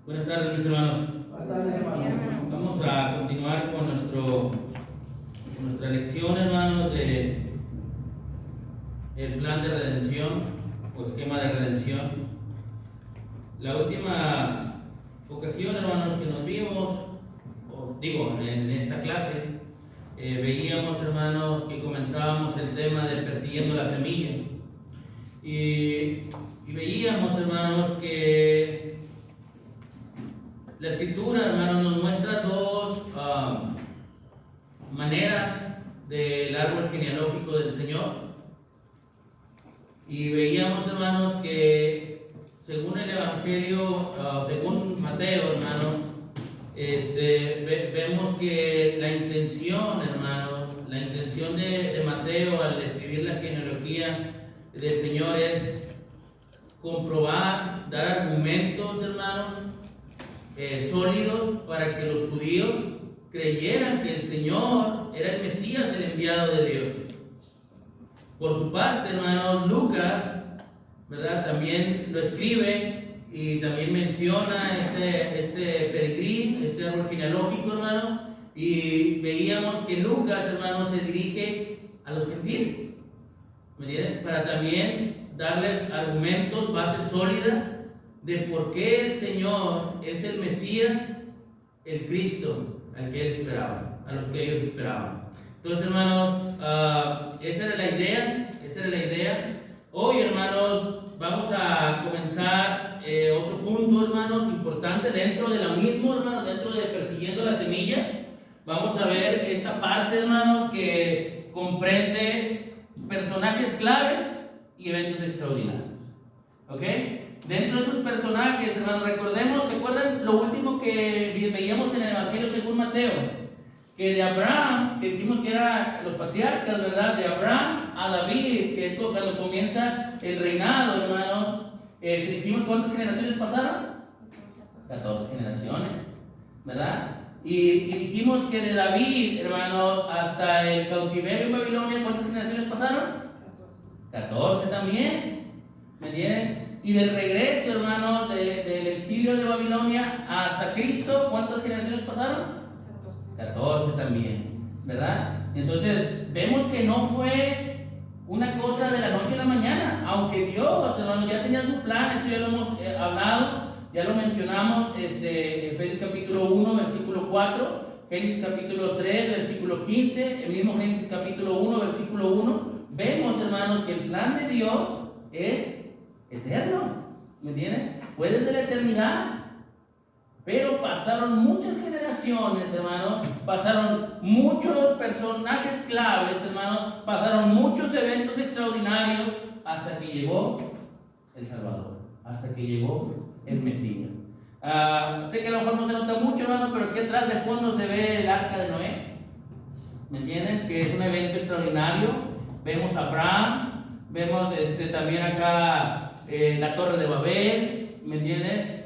Buenas tardes, mis hermanos. Buenas tardes, hermano. Vamos a continuar con nuestra lección, hermanos, de el plan de redención o esquema de redención. La última ocasión, hermanos, que nos vimos, en esta clase, veíamos, hermanos, que comenzábamos el tema de persiguiendo la semilla. Y veíamos, hermanos, que la Escritura, hermanos, nos muestra dos maneras del árbol genealógico del Señor. Y veíamos, hermanos, que según el Evangelio, según Mateo, hermanos, vemos que la intención, hermanos, la intención de Mateo al escribir la genealogía del Señor es comprobar, dar argumentos, hermanos, sólidos para que los judíos creyeran que el Señor era el Mesías, el enviado de Dios. Por su parte, hermanos, Lucas, ¿verdad?, también lo escribe y también menciona este peregrín, este árbol genealógico, hermanos, y veíamos que Lucas, hermanos, se dirige a los gentiles, ¿me entienden?, para también darles argumentos, bases sólidas de por qué el Señor es el Mesías, el Cristo, al que él esperaba, a los que ellos esperaban. Entonces, hermanos, esa era la idea. Hoy, hermanos, vamos a comenzar otro punto, hermanos, importante dentro de lo mismo, hermanos, dentro de persiguiendo la semilla. Vamos a ver esta parte, hermanos, que comprende personajes claves y eventos extraordinarios. ¿Ok? Dentro de esos personajes, hermanos, ¿se acuerdan lo último que veíamos en el Evangelio según Mateo? Que de Abraham, que dijimos que eran los patriarcas, ¿verdad? De Abraham a David, que es cuando comienza el reinado, hermanos. Dijimos cuántas generaciones pasaron, 14 generaciones, ¿verdad? Y dijimos que de David, hermanos, hasta el cautiverio en Babilonia, ¿cuántas generaciones pasaron? 14 también, ¿me entienden? Y del regreso, hermanos, del exilio de Babilonia hasta Cristo, ¿cuántas generaciones pasaron? 14 también, ¿verdad? Entonces, vemos que no fue una cosa de la noche a la mañana, aunque Dios, hermanos, ya tenía su plan. Esto ya lo hemos hablado, ya lo mencionamos, Efesios capítulo 1, versículo 4, Génesis capítulo 3, versículo 15, el mismo Génesis capítulo 1, versículo 1. Vemos, hermanos, que el plan de Dios es eterno, ¿me entienden? Fue desde la eternidad, pero pasaron muchas generaciones, hermanos, pasaron muchos personajes claves, hermanos, pasaron muchos eventos extraordinarios hasta que llegó el Salvador, hasta que llegó el Mesías. Sé que a lo mejor no se nota mucho, hermanos, pero aquí atrás de fondo se ve el arca de Noé, ¿me entienden? Que es un evento extraordinario. Vemos a Abraham, vemos también acá la Torre de Babel, ¿me entienden?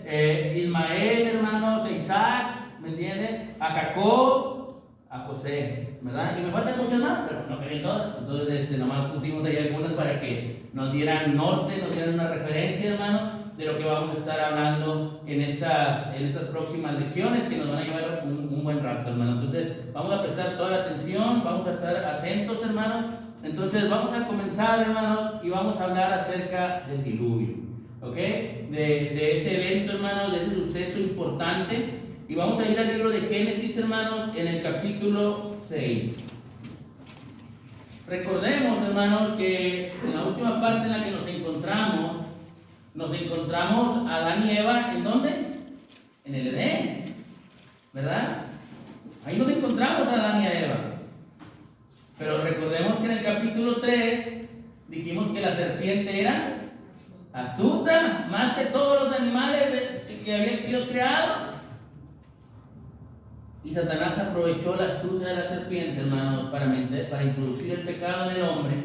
Ismael, hermanos, Isaac, ¿me entienden? A Jacob, a José, ¿verdad? Y me faltan muchas más, pero no querían todas. Entonces, nomás pusimos ahí algunas para que nos dieran norte, nos dieran una referencia, hermanos, de lo que vamos a estar hablando en estas próximas lecciones, que nos van a llevar un buen rato, hermanos. Entonces, vamos a prestar toda la atención, vamos a estar atentos, hermanos. Entonces, vamos a comenzar, hermanos, y vamos a hablar acerca del diluvio, ¿ok? De ese evento, hermanos, de ese suceso importante. Y vamos a ir al libro de Génesis, hermanos, en el capítulo 6. Recordemos, hermanos, que en la última parte en la que nos encontramos a Adán y Eva, ¿en dónde? En el Edén, ¿verdad? Ahí nos encontramos a Adán y a Eva. Pero recordemos que en el capítulo 3 dijimos que la serpiente era astuta, más que todos los animales que había Dios creado. Y Satanás aprovechó la astucia de la serpiente, hermanos, para introducir el pecado en el hombre,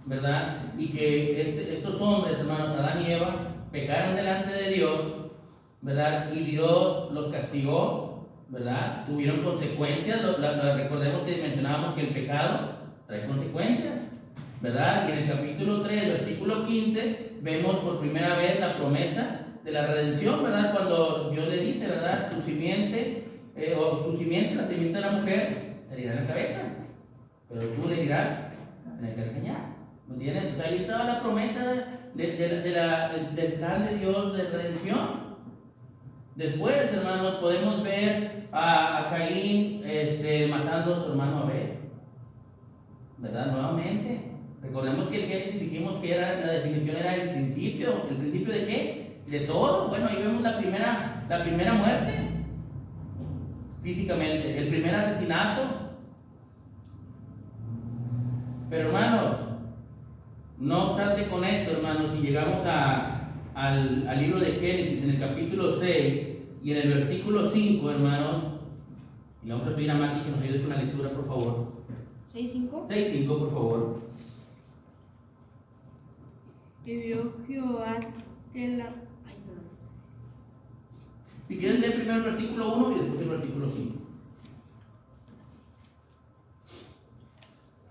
¿verdad? Y que estos hombres, hermanos, Adán y Eva, pecaron delante de Dios, ¿verdad? Y Dios los castigó, ¿verdad? Tuvieron consecuencias. Recordemos que mencionábamos que el pecado trae consecuencias, ¿verdad? Y en el capítulo 3, versículo 15, vemos por primera vez la promesa de la redención, ¿verdad? Cuando Dios le dice, ¿verdad? Tu simiente, la simiente de la mujer, se herirá en la cabeza, pero tú le dirás en el calcañar. ¿Me entienden? O sea, ahí estaba la promesa del plan de Dios de redención. Después, hermanos, podemos ver a Caín matando a su hermano Abel, ¿verdad? Nuevamente. Recordemos que el Génesis dijimos que la definición era el principio. ¿El principio de qué? De todo. Bueno, ahí vemos la primera muerte, físicamente, el primer asesinato. Pero hermanos, no obstante con eso, hermanos, si llegamos al libro de Génesis, en el capítulo 6 y en el versículo 5, hermanos, y vamos a pedir a Mati que nos ayude con la lectura, por favor. 6:5. 6:5, por favor. Y vio Jehová que la... Si quieres leer primero el versículo 1 y después el versículo 5.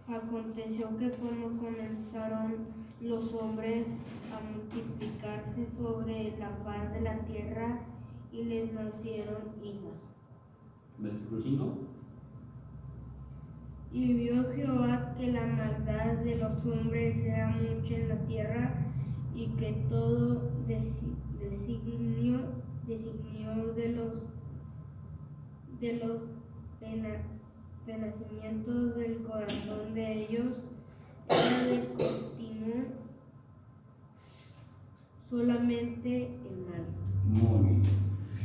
Aconteció que como comenzaron los hombres a multiplicarse sobre la faz de la tierra y les nacieron hijas. Versículo 5. Y vio Jehová que la maldad de los hombres era mucha en la tierra y que todo designio de los penamientos del corazón de ellos era de continuo solamente el mal. Muy bien.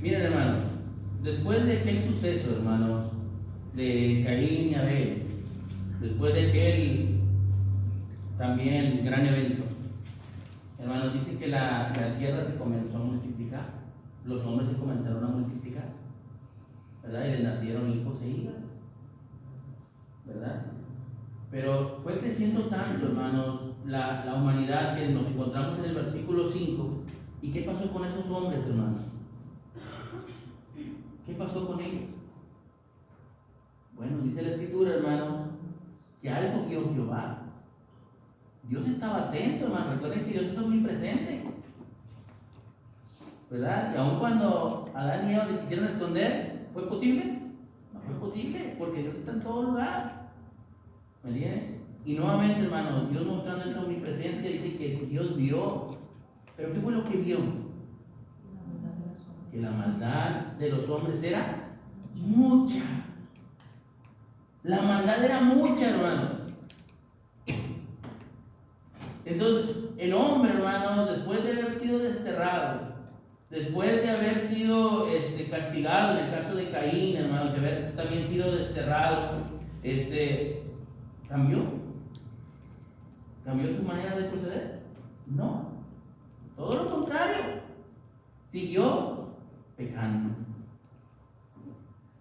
Miren, hermanos, después de aquel suceso, hermanos, de Caín y Abel, después de aquel también gran evento, hermanos, dice que la tierra se comenzó a multiplicar, los hombres se comenzaron a multiplicar, ¿verdad? Y les nacieron hijos e hijas, ¿verdad? Pero fue creciendo tanto, hermanos, la humanidad, que nos encontramos en el versículo 5. ¿Y qué pasó con esos hombres, hermanos? ¿Qué pasó con ellos? Bueno, dice la Escritura, hermanos, que algo vio Jehová. Dios estaba atento, hermanos. Recuerden que Dios está muy presente, ¿verdad? Y aun cuando Adán y Eva se quisieron esconder, ¿fue posible? No fue posible, porque Dios está en todo lugar. ¿Me entienden? Y nuevamente, hermanos, Dios mostrando esa omnipresencia, dice que Dios vio. ¿Pero qué fue lo que vio? Que la maldad de los hombres era mucha. La maldad era mucha, hermanos. Entonces, el hombre, hermanos, después de haber sido desterrado, después de haber sido castigado, en el caso de Caín, hermanos, de haber también sido desterrado, ¿cambió su manera de proceder? No, todo lo contrario, siguió pecando,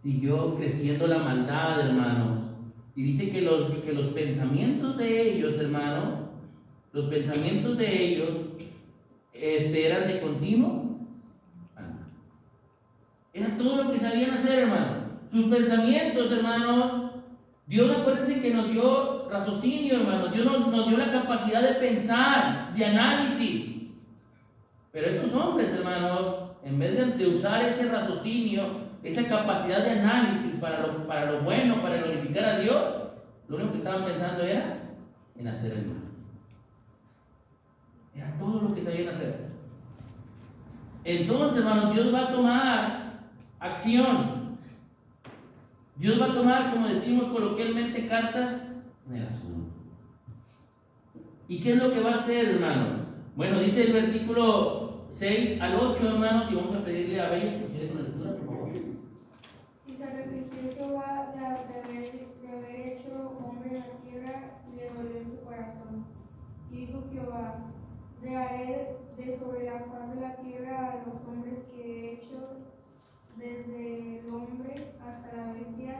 siguió creciendo la maldad, hermanos, y dice que los pensamientos de ellos, hermanos, los pensamientos de ellos eran de continuo. Era todo lo que sabían hacer, hermanos. Sus pensamientos, hermanos. Dios, acuérdense que nos dio raciocinio, hermanos. Dios nos dio la capacidad de pensar, de análisis. Pero estos hombres, hermanos, en vez de usar ese raciocinio, esa capacidad de análisis para lo bueno, para glorificar a Dios, lo único que estaban pensando era en hacer el mal. Era todo lo que sabían hacer. Entonces, hermanos, Dios va a tomar acción. Dios va a tomar, como decimos coloquialmente, cartas en el asunto. ¿Y qué es lo que va a hacer, hermano? Bueno, dice el versículo 6 al 8, hermanos, y vamos a pedirle a Bella que nos ayude con la lectura, por favor. Y se arrepintió Jehová de haber hecho hombre en la tierra, y le dolió en su corazón. Y dijo Jehová: Reharé de sobre la faz de la tierra a los hombres que he hecho, desde el hombre hasta la bestia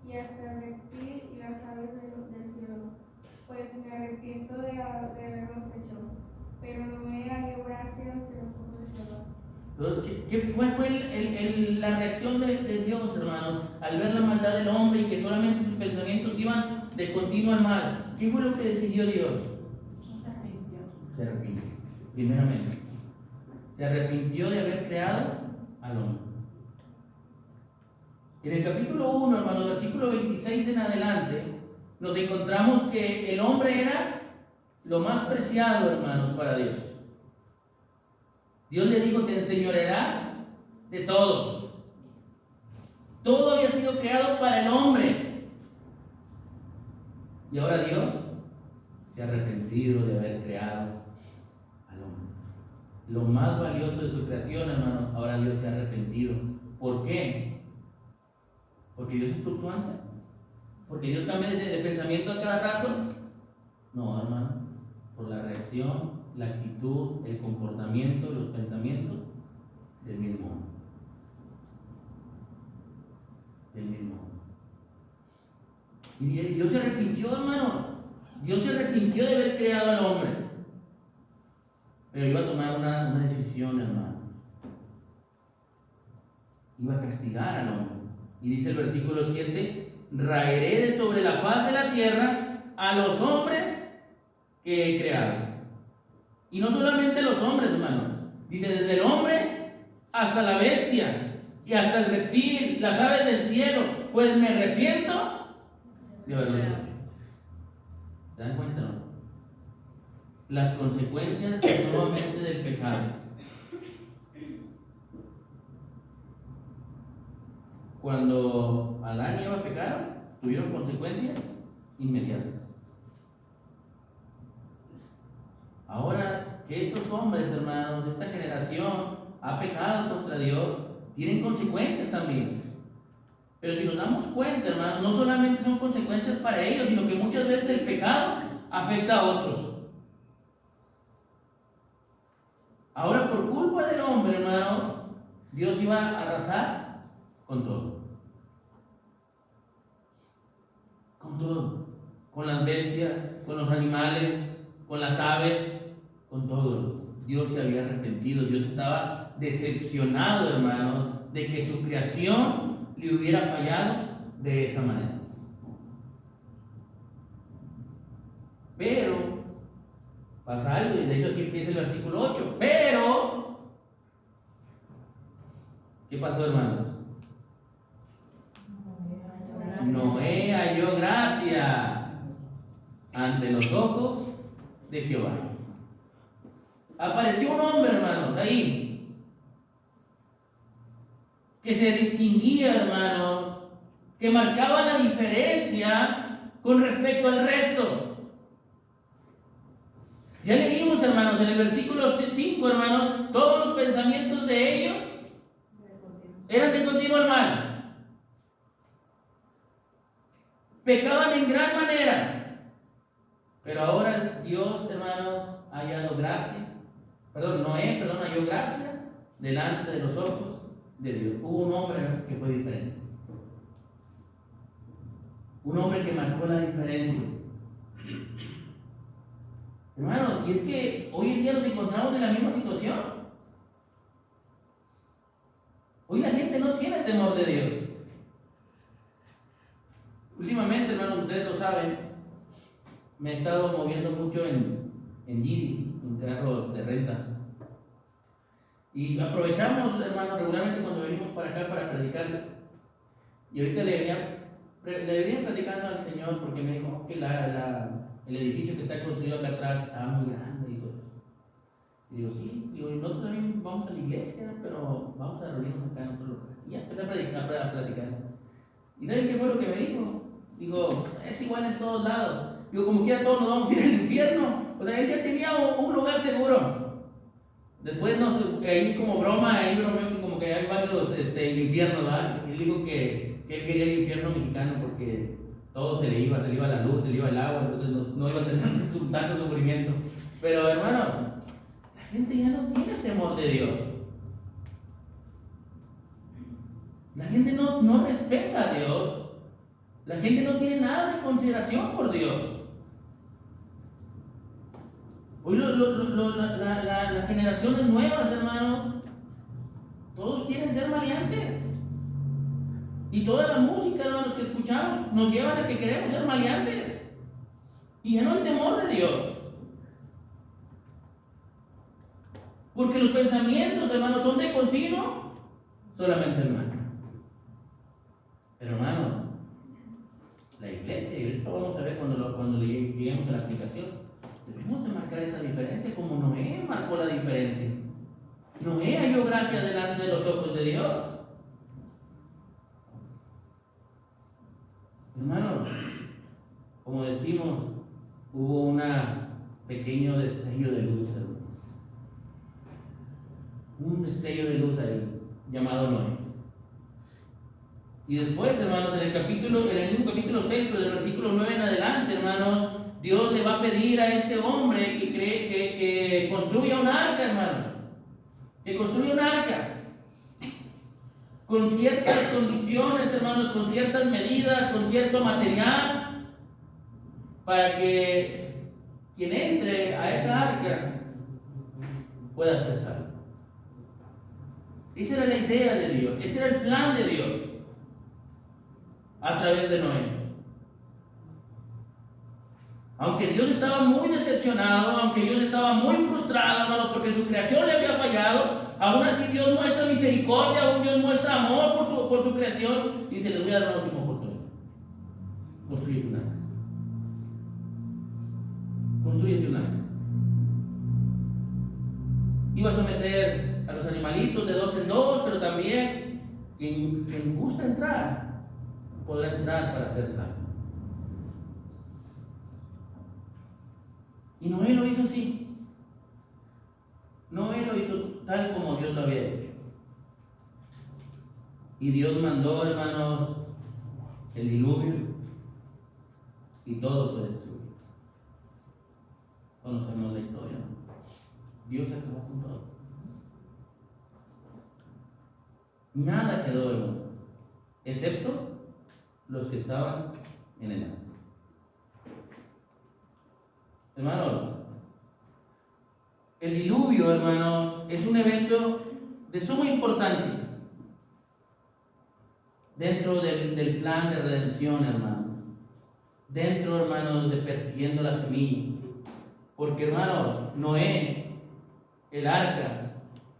y hasta el reptil y las aves del cielo, pues me arrepiento de haberlos hecho, pero no me halló gracia ante los ojos de Jehová. Entonces, ¿cuál fue la reacción de Dios, hermano, al ver la maldad del hombre y que solamente sus pensamientos iban de continuo al mal? ¿Qué fue lo que decidió Dios? Se arrepintió, primeramente. se arrepintió de haber creado al hombre. En el capítulo 1, hermanos, versículo 26 en adelante, nos encontramos que el hombre era lo más preciado, hermanos, para Dios. Dios le dijo: te enseñorearás de todo. Todo había sido creado para el hombre. Y ahora Dios se ha arrepentido de haber creado al hombre. Lo más valioso de su creación, hermanos, ahora Dios se ha arrepentido. ¿Por qué? Porque Dios es fluctuante. Porque Dios cambia de pensamiento a cada rato. No, hermano. Por la reacción, la actitud, el comportamiento, los pensamientos del mismo hombre. Del mismo hombre. Y Dios se arrepintió, hermano. Dios se arrepintió de haber creado al hombre. Pero iba a tomar una decisión, hermano. Iba a castigar al hombre. Y dice el versículo 7: raeré de sobre la faz de la tierra a los hombres que he creado. Y no solamente los hombres, hermano. Dice: desde el hombre hasta la bestia y hasta el reptil, las aves del cielo, pues me arrepiento de haberlos hecho. ¿Se dan cuenta, no? Las consecuencias nuevamente del pecado. Cuando Adán y Eva pecaron, tuvieron consecuencias inmediatas. Ahora que estos hombres, hermanos, de esta generación ha pecado contra Dios, tienen consecuencias también. Pero si nos damos cuenta, hermanos, no solamente son consecuencias para ellos, sino que muchas veces el pecado afecta a otros. Ahora, por culpa del hombre, hermano, Dios iba a arrasar con todo. Con todo. Con las bestias, con los animales, con las aves, con todo. Dios se había arrepentido. Dios estaba decepcionado, hermano, de que su creación le hubiera fallado de esa manera. Pero pasa algo, y de hecho aquí empieza el versículo 8. Pero, ¿qué pasó, hermanos? Noé halló gracia ante los ojos de Jehová. Apareció un hombre, hermanos, ahí, que se distinguía, hermanos, que marcaba la diferencia con respecto al resto. Ya leímos, hermanos, en el versículo 5, hermanos, todos los pensamientos de ellos eran de continuo el mal. Pecaban en gran manera. Pero ahora Dios, hermanos, ha hallado gracia. Noé halló gracia delante de los ojos de Dios. Hubo un hombre que fue diferente. Un hombre que marcó la diferencia. Hermano, y es que hoy en día nos encontramos en la misma situación. Hoy la gente no tiene temor de Dios. Últimamente, hermanos, ustedes lo saben, me he estado moviendo mucho en Didi, en carros de renta. Y aprovechamos, hermanos, regularmente cuando venimos para acá para predicarles. Y ahorita le venía platicando al Señor porque me dijo que el edificio que está construido acá atrás estaba muy grande. Y digo, sí, nosotros también vamos a la iglesia, pero vamos a reunirnos acá en otro lugar. Y ya empecé a platicar. ¿Y saben qué fue lo que me dijo? Digo, es igual en todos lados. Digo, como quiera todos nos vamos a ir al infierno. O sea, él ya tenía un lugar seguro. Después, ahí como broma, ahí bromeó que como que hay varios infiernos, ¿verdad? Él dijo que él quería el infierno mexicano porque todo se le iba la luz, se le iba el agua, entonces no iba a tener tanto sufrimiento. Pero hermano, la gente ya no tiene temor de Dios. La gente no respeta a Dios. La gente no tiene nada de consideración por Dios. Hoy las generaciones nuevas, hermanos, todos quieren ser maleantes. Y toda la música, hermanos, que escuchamos nos llevan a que queremos ser maleantes. Y ya no hay temor de Dios. Porque los pensamientos, hermanos, son de continuo solamente el mal. Pero, hermano, la iglesia, y ahorita vamos a ver cuando lleguemos a la aplicación, debemos de marcar esa diferencia como Noé marcó la diferencia. Noé halló gracia delante de los ojos de Dios. Hermano, como decimos, hubo un pequeño destello de luz, hermano. Un destello de luz ahí, llamado Noé. Y después, hermanos, en el mismo capítulo 6, pero del versículo 9 en adelante, hermanos, Dios le va a pedir a este hombre que construya un arca, hermano. Que construya un arca. Con ciertas condiciones, hermanos, con ciertas medidas, con cierto material, para que quien entre a esa arca pueda ser salvo. Esa era la idea de Dios, ese era el plan de Dios a través de Noé. Aunque Dios estaba muy decepcionado, aunque Dios estaba muy frustrado, hermanos, porque su creación le había fallado, aún así Dios muestra misericordia, aún Dios muestra amor por su creación, y dice: les voy a dar una última oportunidad. Construye un arca. Construye un arca. Iba a someter a los animalitos de 2 en 2, pero también quien gusta entrar podrá entrar para ser salvo. Y Noé lo hizo así. Noé lo hizo tal como Dios lo había hecho. Y Dios mandó, hermanos, el diluvio y todo fue destruido. Conocemos la historia, ¿no? Dios acabó con todo. Nada quedó, hermano, excepto los que estaban en el arca. Hermano, el diluvio, hermanos, es un evento de suma importancia dentro del plan de redención, hermano. Dentro, hermanos, de persiguiendo la semilla. Porque, hermanos, Noé, el arca,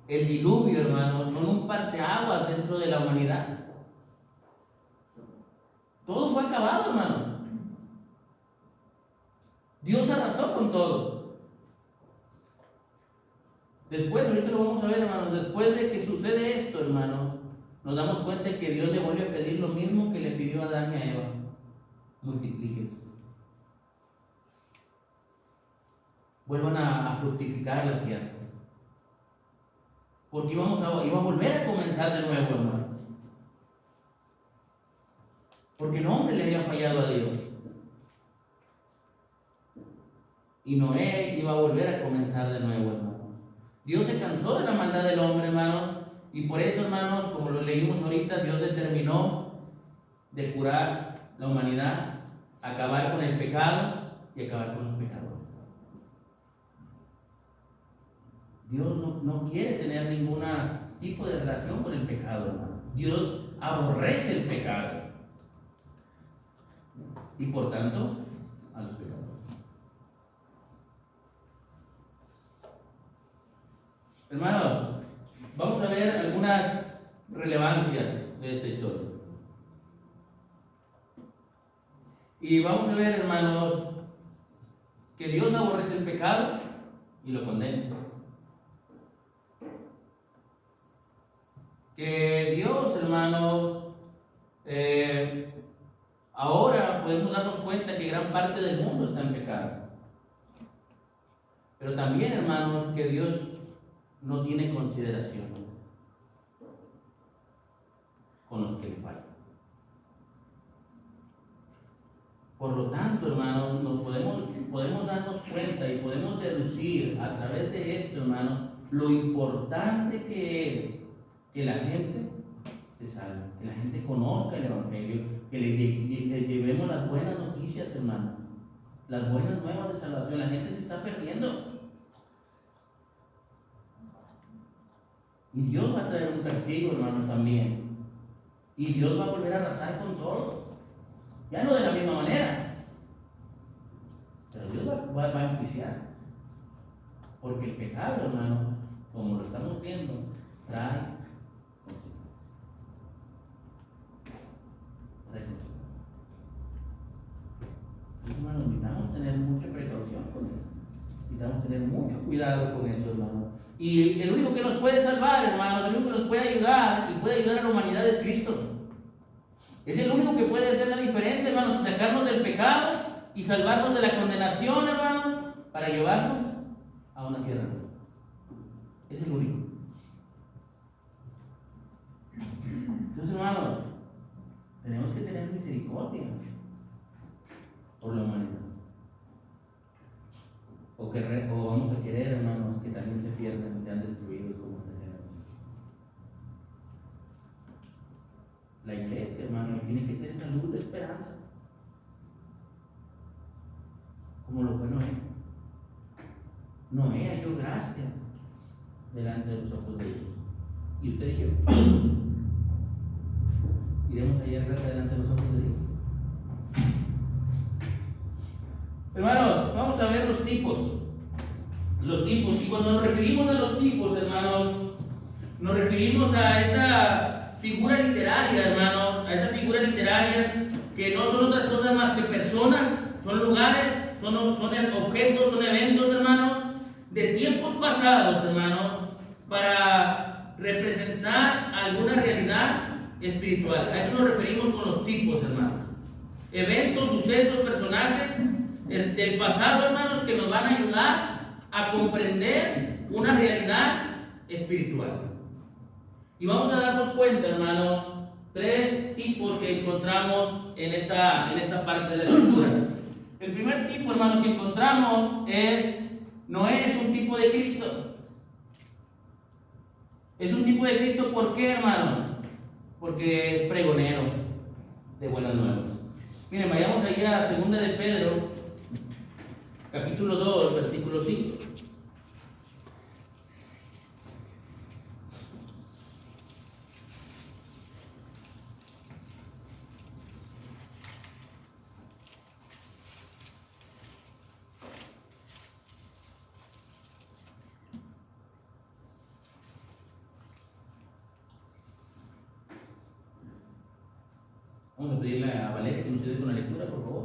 el diluvio, hermanos, son un parteaguas dentro de la humanidad. Todo fue acabado, hermanos. Dios arrasó con todo. Después, ahorita lo vamos a ver, hermanos, después de que sucede esto, hermanos, nos damos cuenta de que Dios le vuelve a pedir lo mismo que le pidió a Adán y a Eva: multiplíquense. Vuelvan a fructificar la tierra. Porque iba a volver a comenzar de nuevo, hermano. Porque el hombre le había fallado a Dios. Y Noé iba a volver a comenzar de nuevo, hermano. Dios se cansó de la maldad del hombre, hermanos. Y por eso, hermanos, como lo leímos ahorita, Dios determinó de curar la humanidad, acabar con el pecado y acabar con los pecadores. Dios no quiere tener ningún tipo de relación con el pecado, hermano. Dios aborrece el pecado. Y por tanto, a los pecadores. Hermano, vamos a ver algunas relevancias de esta historia. Y vamos a ver, hermanos, que Dios aborrece el pecado y lo condena. Que Dios, hermanos, ahora podemos darnos cuenta que gran parte del mundo está en pecado. Pero también, hermanos, que Dios no tiene consideración con los que le fallan. Por lo tanto, hermanos, podemos darnos cuenta y podemos deducir a través de esto, hermanos, lo importante que es que la gente se salve, que la gente conozca el Evangelio, que le llevemos las buenas noticias, hermanos, las buenas nuevas de salvación. La gente se está perdiendo. Y Dios va a traer un castigo, hermanos, también. Y Dios va a volver a arrasar con todo. Ya no de la misma manera. Pero Dios va a enjuiciar. Porque el pecado, hermano, como lo estamos viendo, trae consecuencias. Hermanos, necesitamos tener mucha precaución con eso. Necesitamos tener mucho cuidado con eso, hermano. Y el único que nos puede salvar, hermano, el único que nos puede ayudar y puede ayudar a la humanidad es Cristo. Es el único que puede hacer la diferencia, hermanos, sacarnos del pecado y salvarnos de la condenación, hermano, para llevarnos a una tierra nueva. Es el único. Entonces, hermanos, tenemos que tener misericordia por la humanidad. O vamos a querer, hermanos, que también se pierdan, sean destruidos como esta generación. La iglesia, hermano, tiene que ser esa luz de esperanza, como lo fue Noé. Noé halló gracia delante de los ojos de Dios. Y usted y yo iremos a hallar gracia delante de los ojos de Dios. Hermanos, vamos a ver los tipos. Los tipos. Y cuando nos referimos a los tipos, hermanos, nos referimos a esa figura literaria, hermanos, a esa figura literaria que no son otras cosas más que personas, son lugares, son objetos, son eventos, hermanos, de tiempos pasados, hermanos, para representar alguna realidad espiritual. A eso nos referimos con los tipos, hermanos. Eventos, sucesos, personajes del pasado, hermanos, que nos van a ayudar a comprender una realidad espiritual. Y vamos a darnos cuenta, hermanos, tres tipos que encontramos en esta parte de la escritura. El primer tipo, hermanos, que encontramos no es un tipo de Cristo. Es un tipo de Cristo, ¿por qué, hermano? Porque es pregonero de buenas nuevas. Miren, vayamos allá a 2 de Pedro, capítulo 2, versículo 5. Vamos a pedirle a Valeria que nos ayude con la lectura, por favor.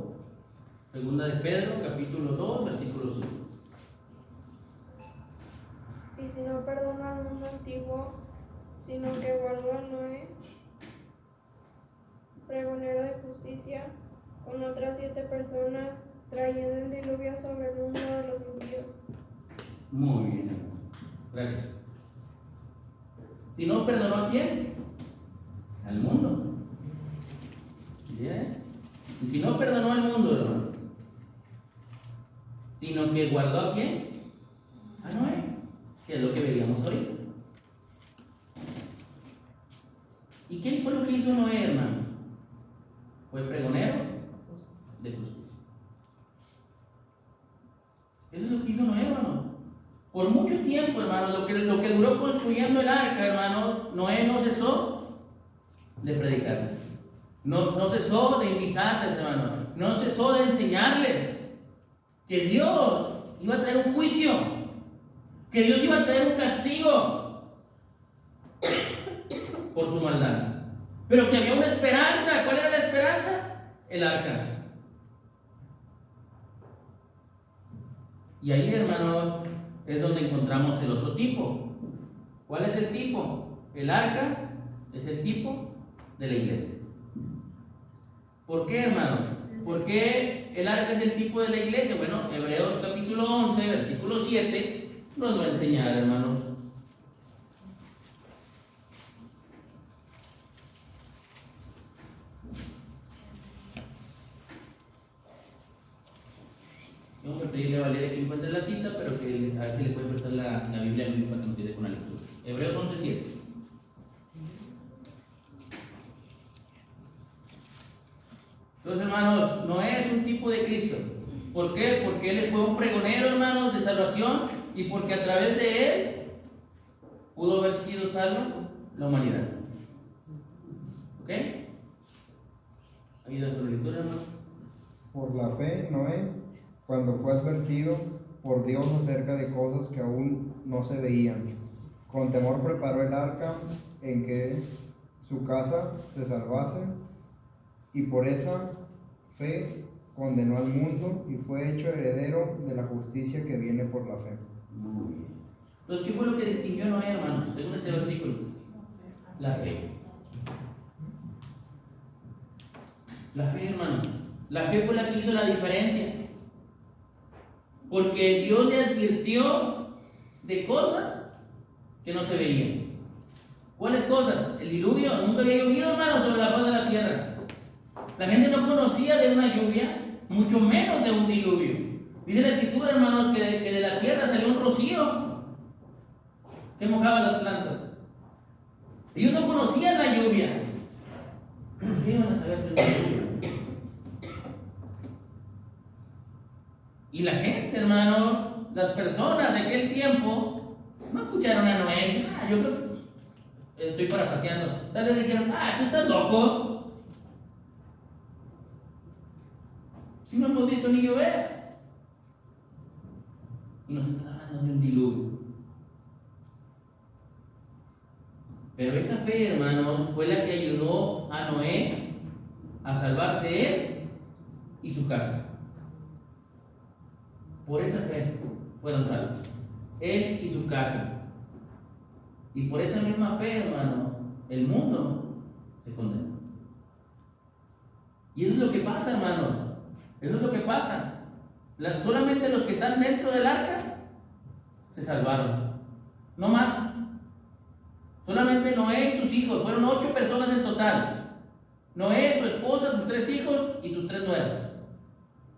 2 de Pedro, capítulo 2, versículo 5. Y si no perdonó al mundo antiguo, sino que guardó a Noé, pregonero de justicia, con otras 7 personas, trayendo el diluvio sobre el mundo de los impíos. Muy bien, gracias. Si no perdonó a quién, al mundo. ¿Bien? Y si no perdonó al mundo, hermano, sino que guardó a quién, a Noé, que es lo que veíamos hoy. ¿Y qué fue lo que hizo Noé, hermano? Fue pregonero de justicia. Eso es lo que hizo Noé, hermano. Por mucho tiempo, hermano, lo que duró construyendo el arca, hermano, Noé no cesó de predicar. No cesó de invitarles, hermano. No cesó de enseñarles que Dios iba a traer un juicio, que Dios iba a traer un castigo por su maldad, pero que había una esperanza. ¿Cuál era la esperanza? El arca. Y ahí, hermanos, es donde encontramos el otro tipo. ¿Cuál es el tipo? El arca es el tipo de la iglesia. ¿Por qué, hermanos? ¿Por qué el arca es el tipo de la iglesia? Bueno, Hebreos capítulo 11, versículo 7 nos va a enseñar, hermanos. Vamos a pedirle a Valeria que encuentre la cita, pero a ver si le puede prestar la Biblia a mí para que nos quede con la lectura. Hebreos 11, 7. Entonces, hermanos, Noé es un tipo de Cristo. ¿Por qué? Porque él fue un pregonero, hermanos, de salvación, y porque a través de él pudo haber sido salva la humanidad. ¿Ok? ¿Ha habido otra lectura, hermano? Por la fe, Noé, cuando fue advertido por Dios acerca de cosas que aún no se veían, Con temor preparó el arca en que su casa se salvase, y por esa fe condenó al mundo y fue hecho heredero de la justicia que viene por la fe. Muy bien. Entonces, ¿qué fue lo que distinguió a Noé, hermanos, según este versículo? La fe. La fe, hermano. La fe fue la que hizo la diferencia. Porque Dios le advirtió de cosas que no se veían. ¿Cuáles cosas? El diluvio. Nunca había llovido, hermano, sobre la faz de la tierra. La gente no conocía de una lluvia, mucho menos de un diluvio. Dice la Escritura, hermanos, que de la tierra salió un rocío que mojaba las plantas. Ellos no conocían la lluvia. ¿Qué iban a saber de una lluvia? Y la gente, hermanos, las personas de aquel tiempo, no escucharon a Noé. Yo creo que estoy parafraseando. Tal vez dijeron, tú estás loco. Si no hemos visto ni llover. Y nos está hablando de un diluvio. Pero esa fe, hermanos, fue la que ayudó a Noé a salvarse él y su casa. Por esa fe fueron salvos. Él y su casa. Y por esa misma fe, hermanos, el mundo se condenó. Y eso es lo que pasa, hermanos. Eso es lo que pasa. Solamente los que están dentro del arca se salvaron. No más. Solamente Noé y sus hijos. Fueron 8 personas en total. Noé, su esposa, sus 3 hijos y sus 3 nueras.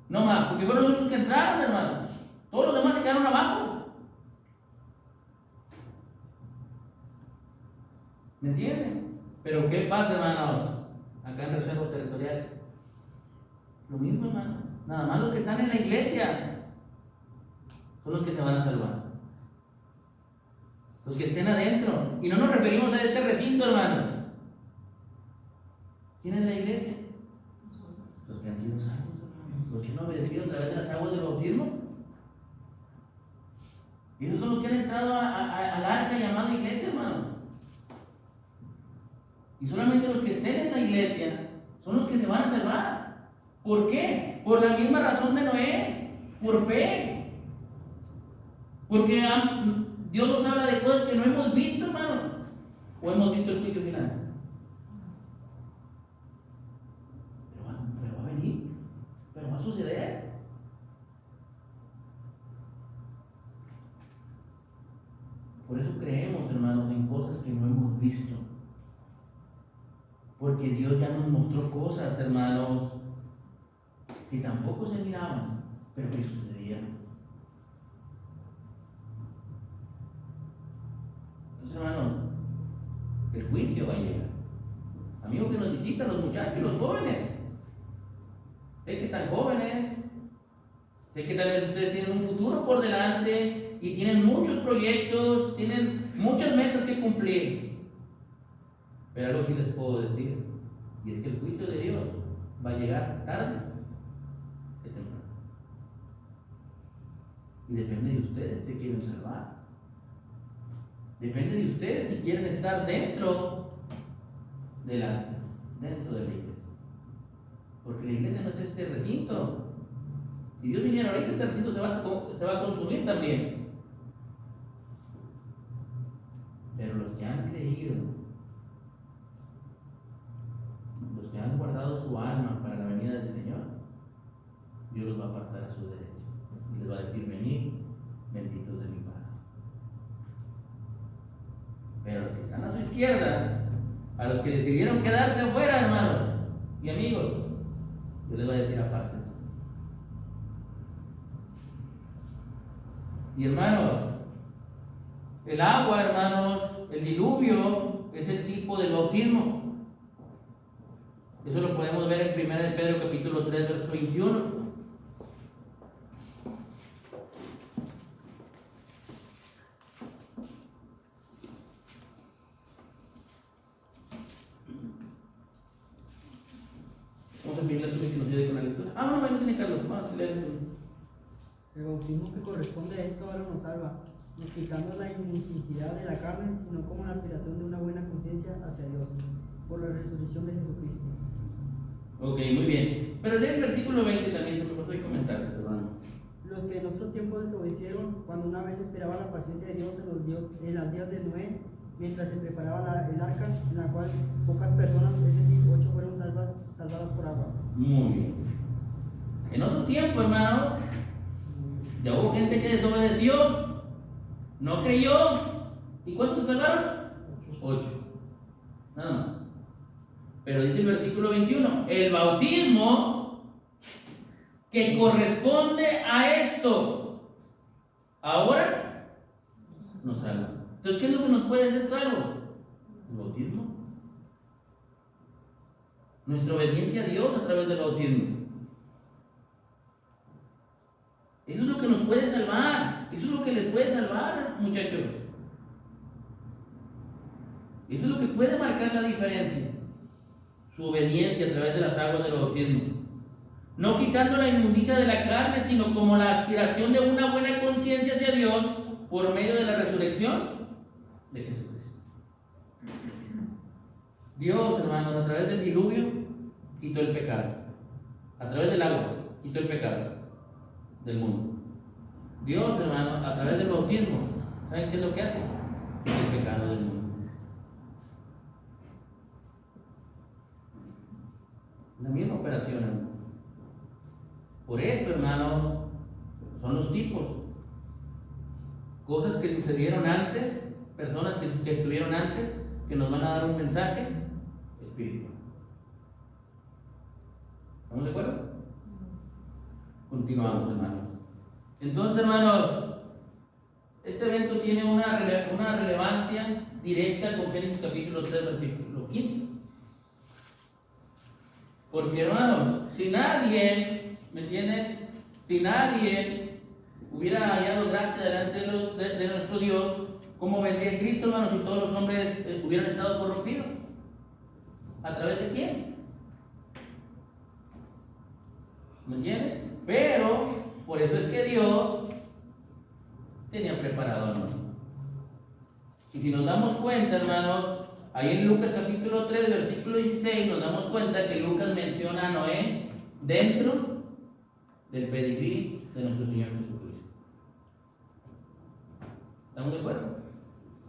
No más. Porque fueron los únicos que entraron, hermanos. Todos los demás se quedaron abajo. ¿Me entienden? Pero ¿qué pasa, hermanos? Acá en Reserva Territorial. Lo mismo, hermano. Nada más los que están en la iglesia son los que se van a salvar. Los que estén adentro. Y no nos referimos a este recinto, hermano. ¿Quién es la iglesia? Los que han sido salvos, hermanos. Los que han obedecido a través de las aguas del bautismo. Y esos son los que han entrado al arca llamada iglesia, hermano. Y solamente los que estén en la iglesia son los que se van a salvar. ¿Por qué? Por la misma razón de Noé, por fe. Porque Dios nos habla de cosas que no hemos visto, hermano. O hemos visto el juicio final. Pero va a venir, pero va a suceder. Por eso creemos, hermanos, en cosas que no hemos visto. Porque Dios ya nos mostró cosas, hermanos, que tampoco se miraban, pero que sucedían. Entonces, hermanos, el juicio va a llegar. Amigos que nos visitan, los muchachos, los jóvenes. Sé que están jóvenes. Sé que tal vez ustedes tienen un futuro por delante y tienen muchos proyectos, tienen muchas metas que cumplir. Pero algo sí les puedo decir, y es que el juicio de Dios va a llegar tarde que temprano. Y depende de ustedes si quieren salvar. Depende de ustedes si quieren estar dentro de la iglesia. Porque la iglesia no es este recinto. Si Dios viniera ahorita, este recinto se va a consumir también. Pero los que han creído, los que han guardado su alma para la venida del Señor, Dios los va a apartar a su derecha y les va a decir: venid, benditos de mi Padre. Pero los que están a su izquierda, a los que decidieron quedarse afuera, hermanos y amigos, Dios les va a decir: apártense. Y hermanos, el agua, hermanos, el diluvio es el tipo del bautismo. Eso lo podemos ver en 1 de Pedro capítulo 3, verso 21. Vamos a pedirle a Tony que nos ayude con la lectura. No tiene Carlos. Vamos a leer. El bautismo que corresponde a esto ahora nos salva, quitando la inmundicidad de la carne, sino como la aspiración de una buena conciencia hacia Dios, por la resurrección de Jesucristo. Ok, muy bien. Pero lee el versículo 20 también, se me pasó de comentar, hermano. Los que en otro tiempo desobedecieron, cuando una vez esperaban la paciencia de Dios en los días de Noé, mientras se preparaba el arca, en la cual pocas personas, es decir, 8, fueron salvadas por agua. Muy bien. En otro tiempo, hermano, ya hubo gente que desobedeció, no creyó. ¿Y cuántos se salvaron? 8. Nada más. Pero dice el versículo 21, el bautismo que corresponde a esto, ahora nos salva. Entonces, ¿qué es lo que nos puede hacer salvos? El bautismo. Nuestra obediencia a Dios a través del bautismo. Eso es lo que nos puede salvar. Eso es lo que les puede salvar, muchachos. Eso es lo que puede marcar la diferencia. Su obediencia a través de las aguas del bautismo. No quitando la inmundicia de la carne, sino como la aspiración de una buena conciencia hacia Dios por medio de la resurrección de Jesucristo. Dios, hermanos, a través del diluvio quitó el pecado. A través del agua quitó el pecado del mundo. Dios, hermanos, a través del bautismo, ¿saben qué es lo que hace? Quita el pecado del mundo. La misma operación, hermano. Por eso, hermanos, son los tipos. Cosas que sucedieron antes, personas que estuvieron antes, que nos van a dar un mensaje espiritual. ¿Estamos de acuerdo? Continuamos, hermanos. Entonces, hermanos, este evento tiene una relevancia directa con Génesis capítulo 3, versículo 15. Porque, hermanos, si nadie, ¿me entienden? Si nadie hubiera hallado gracia delante de nuestro Dios, ¿cómo vendría Cristo, hermanos, si todos los hombres hubieran estado corrompidos? ¿A través de quién? ¿Me entienden? Pero, por eso es que Dios tenía preparado, hermanos. Y si nos damos cuenta, hermanos, ahí en Lucas capítulo 3, versículo 16, nos damos cuenta que Lucas menciona a Noé dentro del pedigrí de nuestro Señor Jesucristo. ¿Estamos de acuerdo?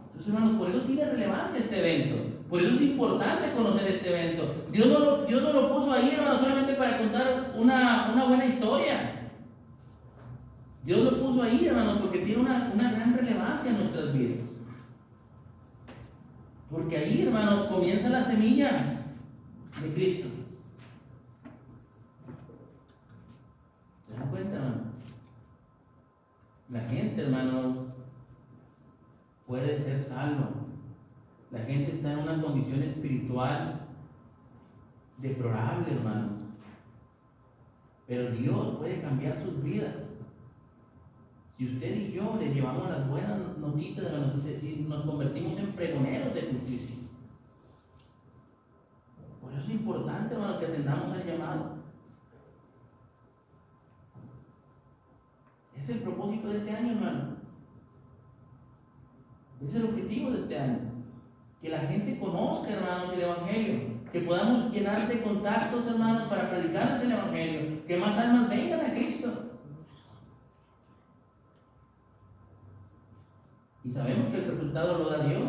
Entonces, hermanos, por eso tiene relevancia este evento. Por eso es importante conocer este evento. Dios no lo puso ahí, hermanos, solamente para contar una buena historia. Dios lo puso ahí, hermanos, porque tiene una gran relevancia en nuestras vidas. Porque ahí, hermanos, comienza la semilla de Cristo. ¿Se dan cuenta, hermano? La gente, hermanos, puede ser salva. La gente está en una condición espiritual deplorable, hermanos. Pero Dios puede cambiar sus vidas. Si usted y yo le llevamos las buenas noticias de la noticia, si nos convertimos en pregoneros de justicia. Por eso es importante, hermano, que atendamos al llamado. Es el propósito de este año, hermano. Es el objetivo de este año. Que la gente conozca, hermanos, el Evangelio. Que podamos llenar de contactos, hermanos, para predicarles el Evangelio. Que más almas vengan a Cristo. Y sabemos que el resultado lo da Dios,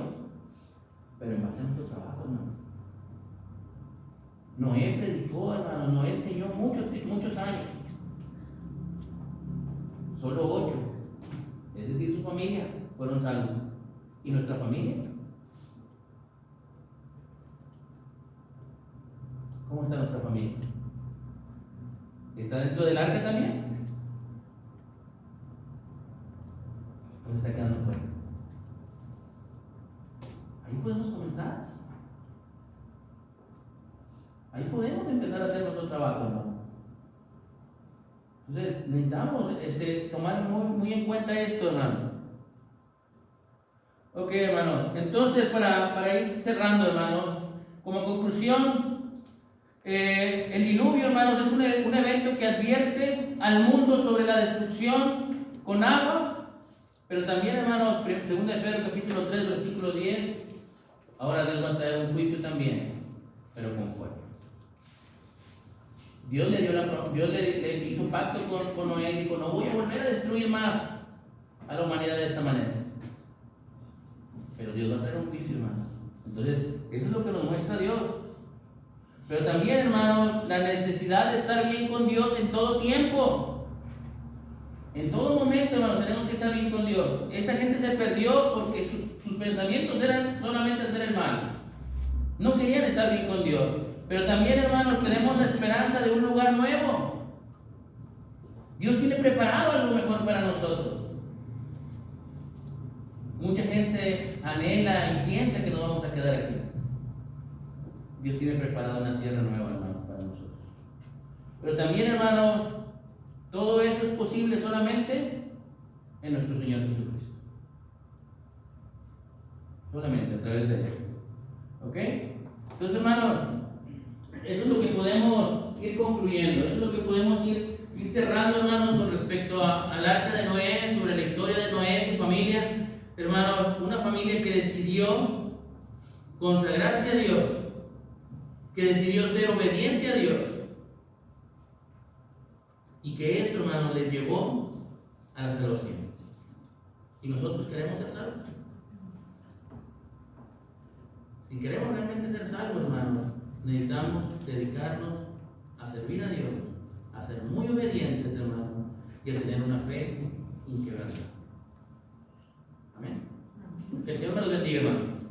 pero en base a nuestro trabajo, hermano. Noé predicó, hermano, Noé enseñó muchos años. Solo 8, es decir, su familia, fueron salvos. ¿Y nuestra familia? ¿Cómo está nuestra familia? ¿Está dentro del arca también? ¿O se está quedando fuera? Ahí podemos comenzar. Ahí podemos empezar a hacer nuestro trabajo, hermano. Entonces, necesitamos tomar muy en cuenta esto, hermano. Ok, hermanos. Entonces, para ir cerrando, hermanos, como conclusión, el diluvio, hermanos, es un evento que advierte al mundo sobre la destrucción con agua, Pero también, hermanos, 2 de Pedro capítulo 3, versículo 10, ahora Dios va a traer un juicio también, pero con fuego. Dios le hizo pacto con Noé y dijo, no voy a volver a destruir más a la humanidad de esta manera. Pero Dios va a traer un juicio más. Entonces, eso es lo que nos muestra Dios. Pero también, hermanos, la necesidad de estar bien con Dios en todo tiempo. En todo momento, hermanos, tenemos que estar bien con Dios. Esta gente se perdió porque sus pensamientos eran solamente hacer el mal. No querían estar bien con Dios. Pero también, hermanos, tenemos la esperanza de un lugar nuevo. Dios tiene preparado algo mejor para nosotros. Mucha gente anhela y piensa que nos vamos a quedar aquí. Dios tiene preparado una tierra nueva, hermanos, para nosotros. Pero también, hermanos, todo eso es posible solamente en nuestro Señor Jesucristo. Solamente a través de Él. ¿Ok? Entonces, hermanos, eso es lo que podemos ir concluyendo. Eso es lo que podemos ir cerrando, hermanos, con respecto al arca de Noé, sobre la historia de Noé y su familia. Hermanos, una familia que decidió consagrarse a Dios, que decidió ser obediente a Dios, y que eso, hermanos, les llevó a la salvación. Y nosotros queremos ser salvos. Si queremos realmente ser salvos, hermanos, necesitamos dedicarnos a servir a Dios, a ser muy obedientes, hermanos, y a tener una fe inquebrantable. Amén. Que el Señor me los bendiga, hermano.